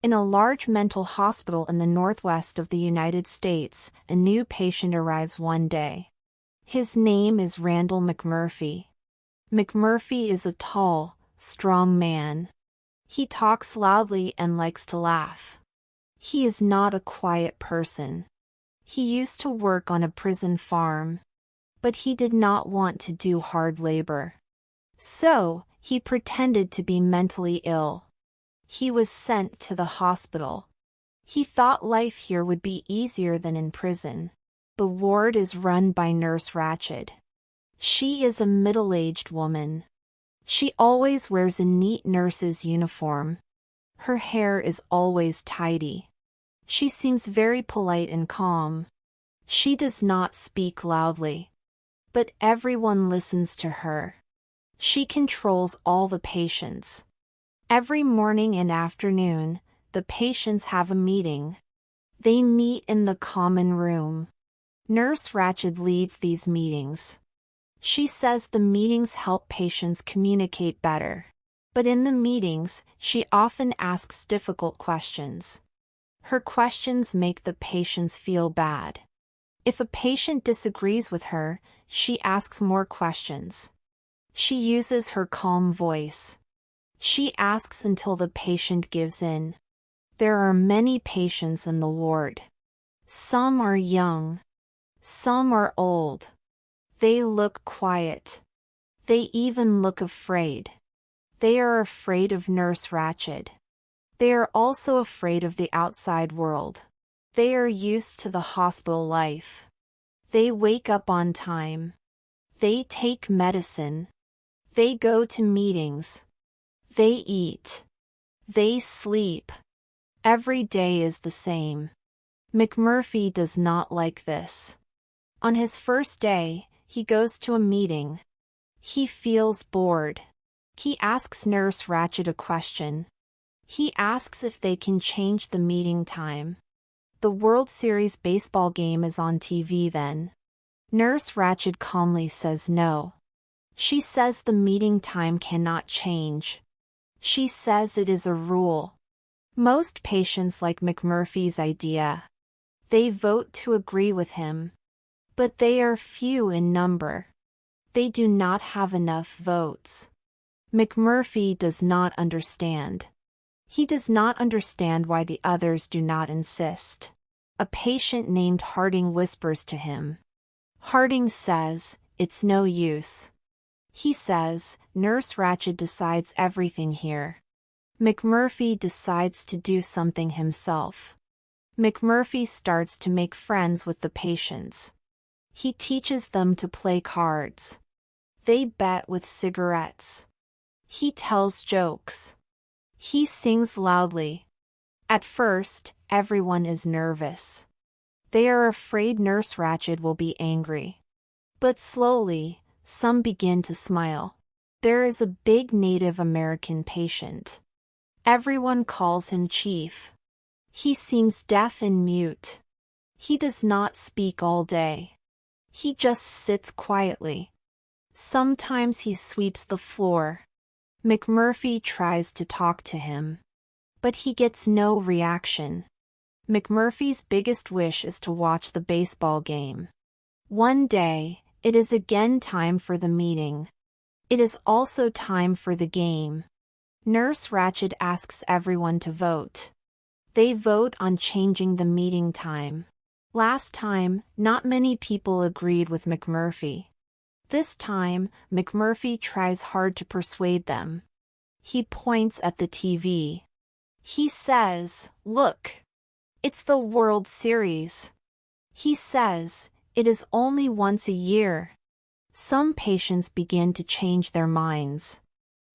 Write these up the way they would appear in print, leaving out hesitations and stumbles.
In a large mental hospital in the northwest of the United States, a new patient arrives one day. His name is Randall McMurphy. McMurphy is a tall, strong man. He talks loudly and likes to laugh. He is not a quiet person. He used to work on a prison farm. But he did not want to do hard labor. So, he pretended to be mentally ill. He was sent to the hospital. He thought life here would be easier than in prison. The ward is run by Nurse Ratched. She is a middle-aged woman. She always wears a neat nurse's uniform. Her hair is always tidy. She seems very polite and calm. She does not speak loudly. But everyone listens to her. She controls all the patients. Every morning and afternoon, the patients have a meeting. They meet in the common room. Nurse Ratched leads these meetings. She says the meetings help patients communicate better. But in the meetings, she often asks difficult questions. Her questions make the patients feel bad. If a patient disagrees with her, she asks more questions. She uses her calm voice. She asks until the patient gives in. There are many patients in the ward. Some are young. Some are old. They look quiet. They even look afraid. They are afraid of Nurse Ratched. They are also afraid of the outside world. They are used to the hospital life. They wake up on time. They take medicine. They go to meetings. They eat. They sleep. Every day is the same. McMurphy does not like this. On his first day, he goes to a meeting. He feels bored. He asks Nurse Ratched a question. He asks if they can change the meeting time. The World Series baseball game is on TV then. Nurse Ratched calmly says no. She says the meeting time cannot change. She says it is a rule. Most patients like McMurphy's idea. They vote to agree with him. But they are few in number. They do not have enough votes. McMurphy does not understand. He does not understand why the others do not insist. A patient named Harding whispers to him. Harding says, "It's no use." He says, "Nurse Ratched decides everything here." McMurphy decides to do something himself. McMurphy starts to make friends with the patients. He teaches them to play cards. They bet with cigarettes. He tells jokes. He sings loudly. At first, everyone is nervous. They are afraid Nurse Ratched will be angry. But slowly, some begin to smile. There is a big Native American patient. Everyone calls him Chief. He seems deaf and mute. He does not speak all day. He just sits quietly. Sometimes he sweeps the floor. McMurphy tries to talk to him. But he gets no reaction. McMurphy's biggest wish is to watch the baseball game. One day, it is again time for the meeting. It is also time for the game. Nurse Ratched asks everyone to vote. They vote on changing the meeting time. Last time, not many people agreed with McMurphy. This time, McMurphy tries hard to persuade them. He points at the TV. He says, "Look. It's the World Series." He says, "It is only once a year." Some patients begin to change their minds.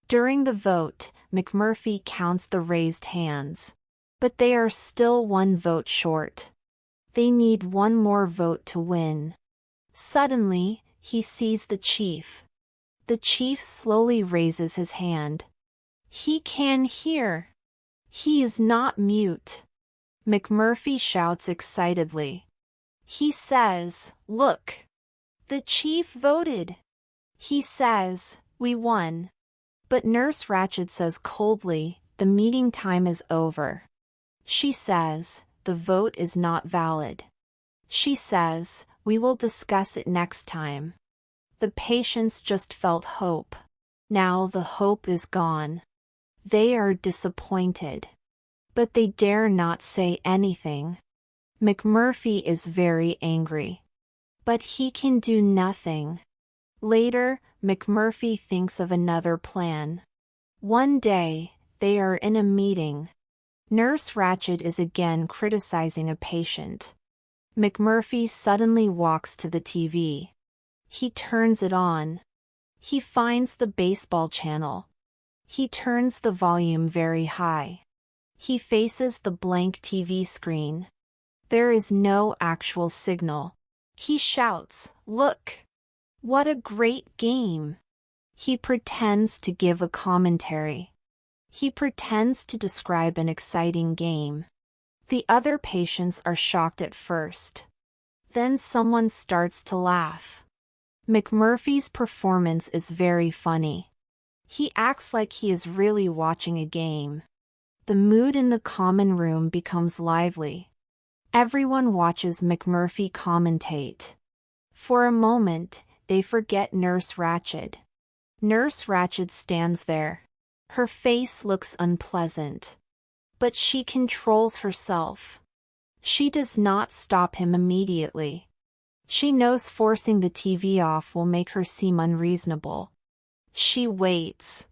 During the vote, McMurphy counts the raised hands. But they are still one vote short. They need one more vote to win. Suddenly, he sees the chief. The chief slowly raises his hand. He can hear. He is not mute. McMurphy shouts excitedly. He says, "Look. The chief voted." He says, "We won." But Nurse Ratched says coldly, "The meeting time is over." She says, "The vote is not valid." She says, "We will discuss it next time." The patients just felt hope. Now the hope is gone. They are disappointed. But they dare not say anything. McMurphy is very angry. But he can do nothing. Later, McMurphy thinks of another plan. One day, they are in a meeting. Nurse Ratched is again criticizing a patient. McMurphy suddenly walks to the TV. He turns it on. He finds the baseball channel. He turns the volume very high. He faces the blank TV screen. There is no actual signal. He shouts, "Look! What a great game!" He pretends to give a commentary. He pretends to describe an exciting game. The other patients are shocked at first. Then someone starts to laugh. McMurphy's performance is very funny. He acts like he is really watching a game. The mood in the common room becomes lively. Everyone watches McMurphy commentate. For a moment, they forget Nurse Ratched. Nurse Ratched stands there. Her face looks unpleasant. But she controls herself. She does not stop him immediately. She knows forcing the TV off will make her seem unreasonable. She waits.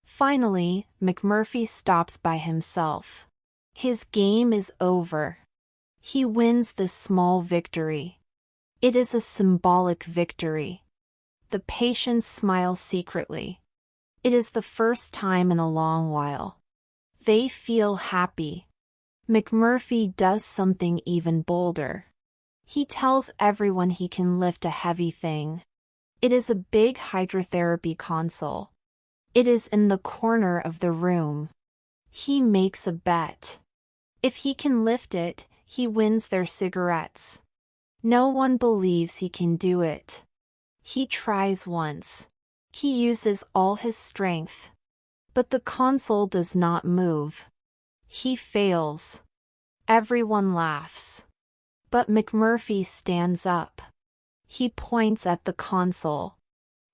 Finally, McMurphy stops by himself. His game is over. He wins this small victory. It is a symbolic victory. The patients smile secretly. It is the first time in a long while. They feel happy. McMurphy does something even bolder. He tells everyone he can lift a heavy thing. It is a big hydrotherapy console. It is in the corner of the room. He makes a bet. If he can lift it, he wins their cigarettes. No one believes he can do it. He tries once. He uses all his strength. But the console does not move. He fails. Everyone laughs. But McMurphy stands up. He points at the console.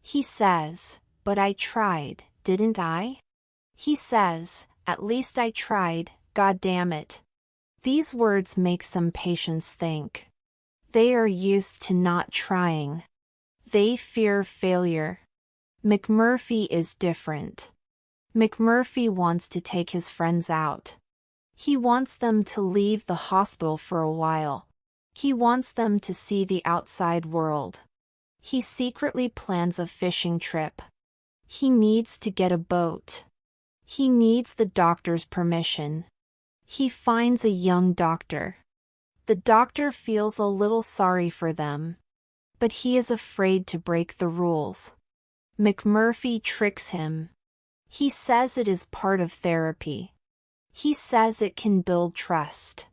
He says, "But I tried, didn't I?" He says, "At least I tried, God damn it." These words make some patients think. They are used to not trying. They fear failure. McMurphy is different. McMurphy wants to take his friends out. He wants them to leave the hospital for a while. He wants them to see the outside world. He secretly plans a fishing trip. He needs to get a boat. He needs the doctor's permission. He finds a young doctor. The doctor feels a little sorry for them. But he is afraid to break the rules. McMurphy tricks him. He says it is part of therapy. He says it can build trust.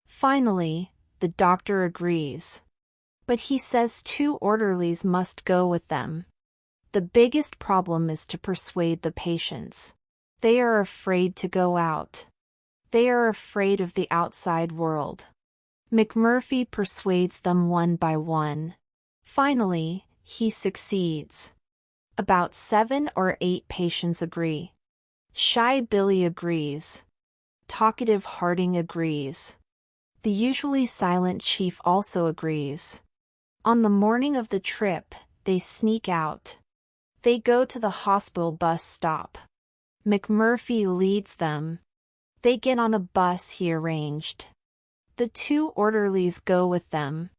Finally, the doctor agrees. But he says 2 orderlies must go with them. The biggest problem is to persuade the patients. They are afraid to go out. They are afraid of the outside world. McMurphy persuades them one by one. Finally, he succeeds. About 7 or 8 patients agree. Shy Billy agrees. Talkative Harding agrees. The usually silent Chief also agrees. On the morning of the trip, they sneak out. They go to the hospital bus stop. McMurphy leads them. They get on a bus he arranged. The 2 orderlies go with them.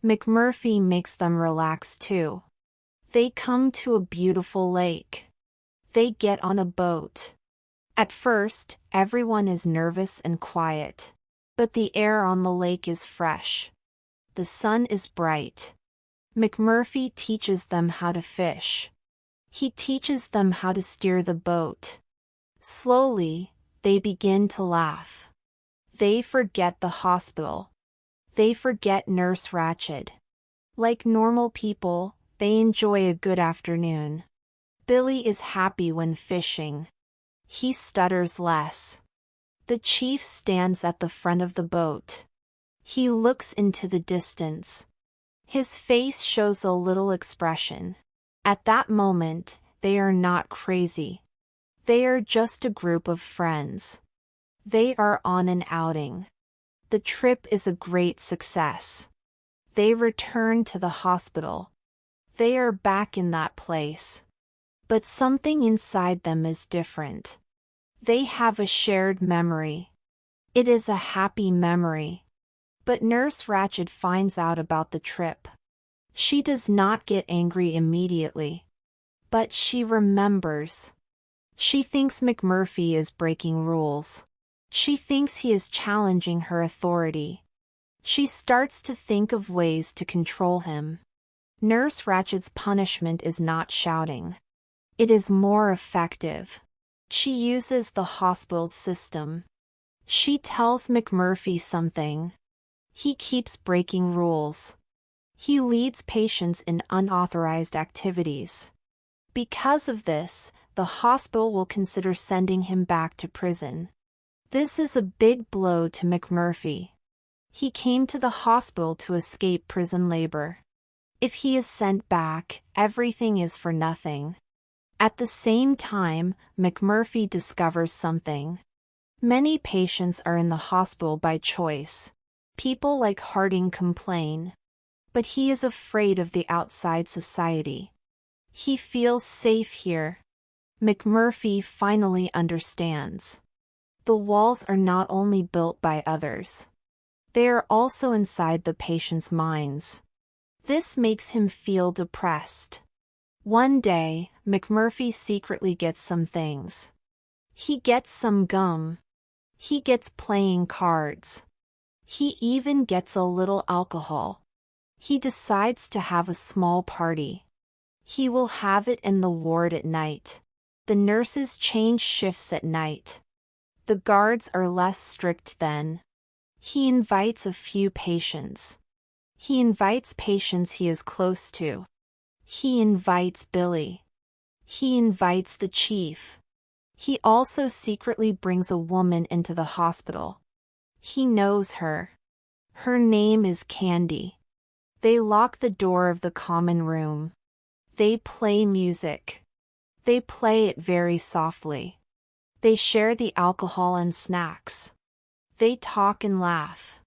McMurphy makes them relax too. They come to a beautiful lake. They get on a boat. At first, everyone is nervous and quiet. But the air on the lake is fresh. The sun is bright. McMurphy teaches them how to fish. He teaches them how to steer the boat. Slowly, they begin to laugh. They forget the hospital. They forget Nurse Ratched. Like normal people, they enjoy a good afternoon. Billy is happy when fishing. He stutters less. The chief stands at the front of the boat. He looks into the distance. His face shows a little expression. At that moment, they are not crazy. They are just a group of friends. They are on an outing. The trip is a great success. They return to the hospital. They are back in that place. But something inside them is different. They have a shared memory. It is a happy memory. But Nurse Ratched finds out about the trip. She does not get angry immediately. But she remembers. She thinks McMurphy is breaking rules. She thinks he is challenging her authority. She starts to think of ways to control him. Nurse Ratched's punishment is not shouting. It is more effective. She uses the hospital's system. She tells McMurphy something. He keeps breaking rules. He leads patients in unauthorized activities. Because of this, the hospital will consider sending him back to prison. This is a big blow to McMurphy. He came to the hospital to escape prison labor. If he is sent back, everything is for nothing. At the same time, McMurphy discovers something. Many patients are in the hospital by choice. People like Harding complain. But he is afraid of the outside society. He feels safe here. McMurphy finally understands. The walls are not only built by others. They are also inside the patient's minds. This makes him feel depressed. One day, McMurphy secretly gets some things. He gets some gum. He gets playing cards. He even gets a little alcohol. He decides to have a small party. He will have it in the ward at night. The nurses change shifts at night. The guards are less strict then. He invites a few patients. He invites patients he is close to. He invites Billy. He invites the chief. He also secretly brings a woman into the hospital. He knows her. Her name is Candy. They lock the door of the common room. They play music. They play it very softly. They share the alcohol and snacks. They talk and laugh.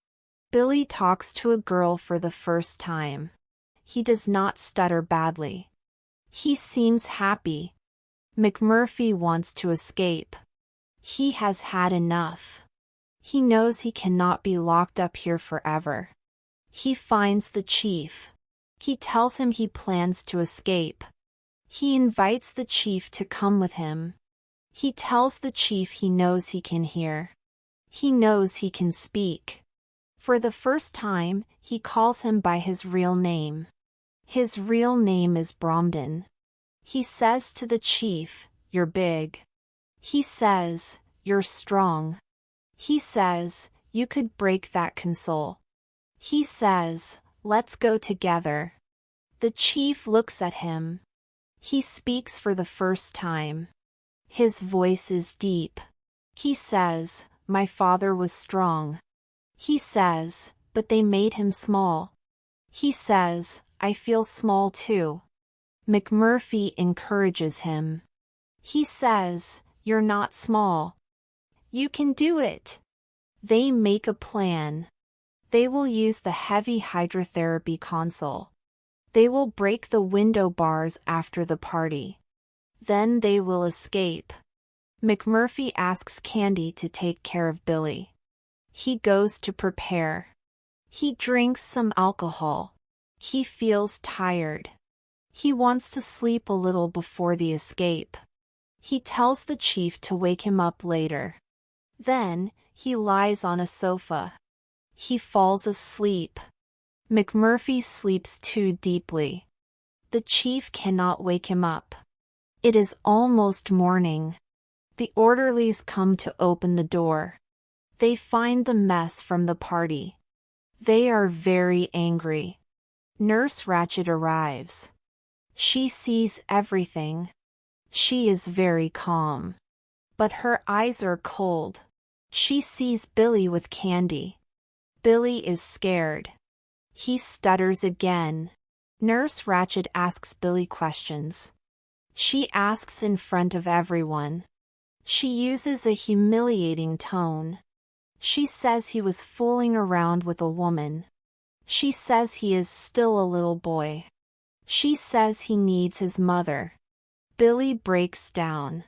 Billy talks to a girl for the first time. He does not stutter badly. He seems happy. McMurphy wants to escape. He has had enough. He knows he cannot be locked up here forever. He finds the chief. He tells him he plans to escape. He invites the chief to come with him. He tells the chief he knows he can hear. He knows he can speak. For the first time, he calls him by his real name. His real name is Bromden. He says to the chief, "You're big." He says, "You're strong." He says, "You could break that console." He says, "Let's go together." The chief looks at him. He speaks for the first time. His voice is deep. He says, "My father was strong." He says, "But they made him small." He says, "I feel small too." McMurphy encourages him. He says, "You're not small. You can do it." They make a plan. They will use the heavy hydrotherapy console. They will break the window bars after the party. Then they will escape. McMurphy asks Candy to take care of Billy. He goes to prepare. He drinks some alcohol. He feels tired. He wants to sleep a little before the escape. He tells the chief to wake him up later. Then, he lies on a sofa. He falls asleep. McMurphy sleeps too deeply. The chief cannot wake him up. It is almost morning. The orderlies come to open the door. They find the mess from the party. They are very angry. Nurse Ratched arrives. She sees everything. She is very calm. But her eyes are cold. She sees Billy with candy. Billy is scared. He stutters again. Nurse Ratched asks Billy questions. She asks in front of everyone. She uses a humiliating tone. She says he was fooling around with a woman. She says he is still a little boy. She says he needs his mother. Billy breaks down.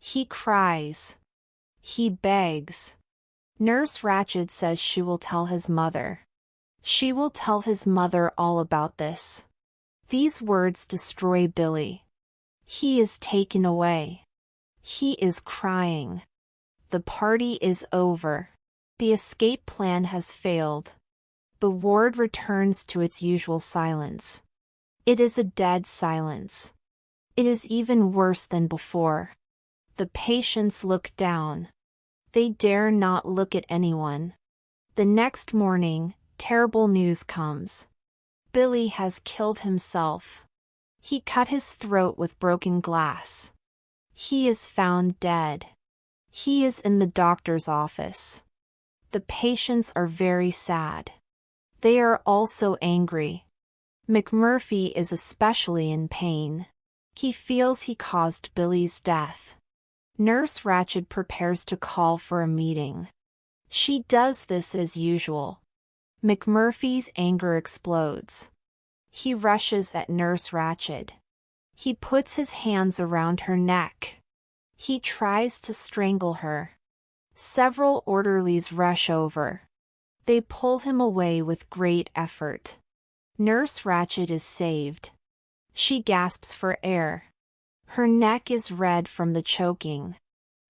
He cries. He begs. Nurse Ratched says she will tell his mother. She will tell his mother all about this. These words destroy Billy. He is taken away. He is crying. The party is over. The escape plan has failed. The ward returns to its usual silence. It is a dead silence. It is even worse than before. The patients look down. They dare not look at anyone. The next morning, terrible news comes. Billy has killed himself. He cut his throat with broken glass. He is found dead. He is in the doctor's office. The patients are very sad. They are also angry. McMurphy is especially in pain. He feels he caused Billy's death. Nurse Ratched prepares to call for a meeting. She does this as usual. McMurphy's anger explodes. He rushes at Nurse Ratched. He puts his hands around her neck. He tries to strangle her. Several orderlies rush over. They pull him away with great effort. Nurse Ratched is saved. She gasps for air. Her neck is red from the choking.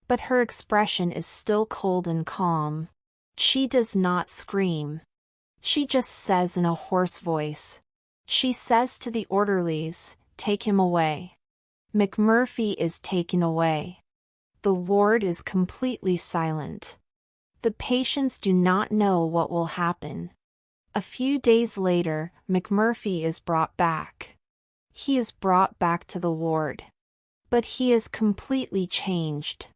But her expression is still cold and calm. She does not scream. She just says in a hoarse voice. She says to the orderlies, "Take him away." McMurphy is taken away. The ward is completely silent. The patients do not know what will happen. A few days later, McMurphy is brought back. He is brought back to the ward. But he is completely changed.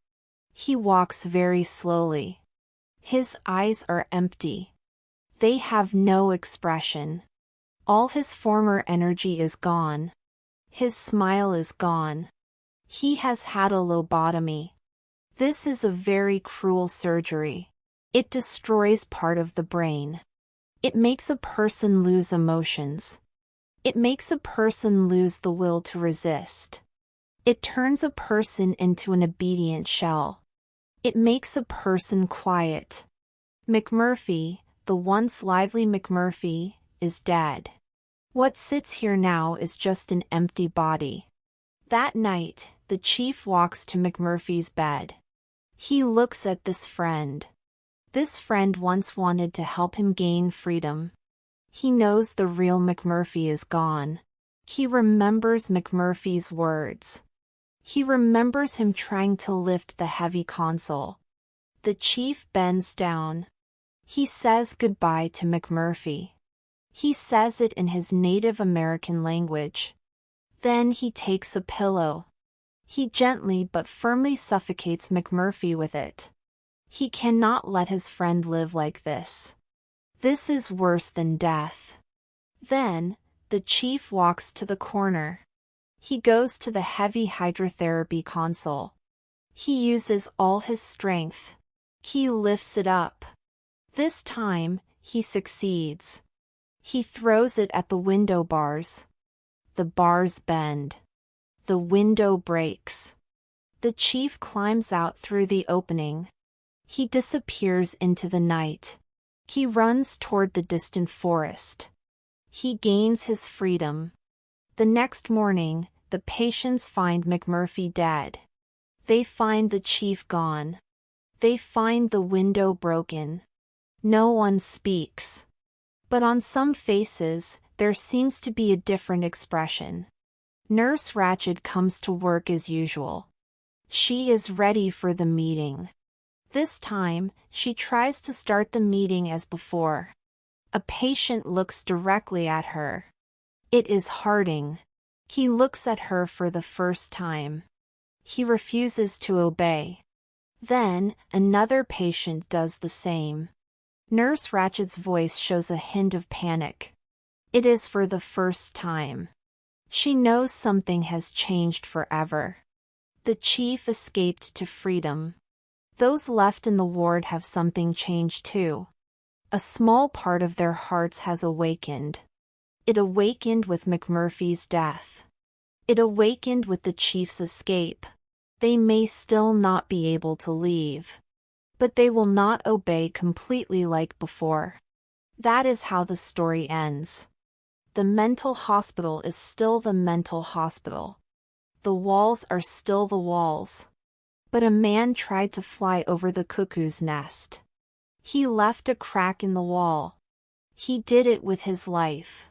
He walks very slowly. His eyes are empty. They have no expression. All his former energy is gone. His smile is gone. He has had a lobotomy. This is a very cruel surgery. It destroys part of the brain. It makes a person lose emotions. It makes a person lose the will to resist. It turns a person into an obedient shell. It makes a person quiet. McMurphy, the once lively McMurphy, is dead. What sits here now is just an empty body. That night, the chief walks to McMurphy's bed. He looks at this friend. This friend once wanted to help him gain freedom. He knows the real McMurphy is gone. He remembers McMurphy's words. He remembers him trying to lift the heavy console. The chief bends down. He says goodbye to McMurphy. He says it in his native American language. Then he takes a pillow. He gently but firmly suffocates McMurphy with it. He cannot let his friend live like this. This is worse than death. Then, the chief walks to the corner. He goes to the heavy hydrotherapy console. He uses all his strength. He lifts it up. This time, he succeeds. He throws it at the window bars. The bars bend. The window breaks. The chief climbs out through the opening. He disappears into the night. He runs toward the distant forest. He gains his freedom. The next morning, the patients find McMurphy dead. They find the chief gone. They find the window broken. No one speaks. But on some faces, there seems to be a different expression. Nurse Ratched comes to work as usual. She is ready for the meeting. This time, she tries to start the meeting as before. A patient looks directly at her. It is Harding. He looks at her for the first time. He refuses to obey. Then, another patient does the same. Nurse Ratchet's voice shows a hint of panic. It is for the first time. She knows something has changed forever. The chief escaped to freedom. Those left in the ward have something changed too. A small part of their hearts has awakened. It awakened with McMurphy's death. It awakened with the chief's escape. They may still not be able to leave, but they will not obey completely like before. That is how the story ends. The mental hospital is still the mental hospital. The walls are still the walls. But a man tried to fly over the cuckoo's nest. He left a crack in the wall. He did it with his life.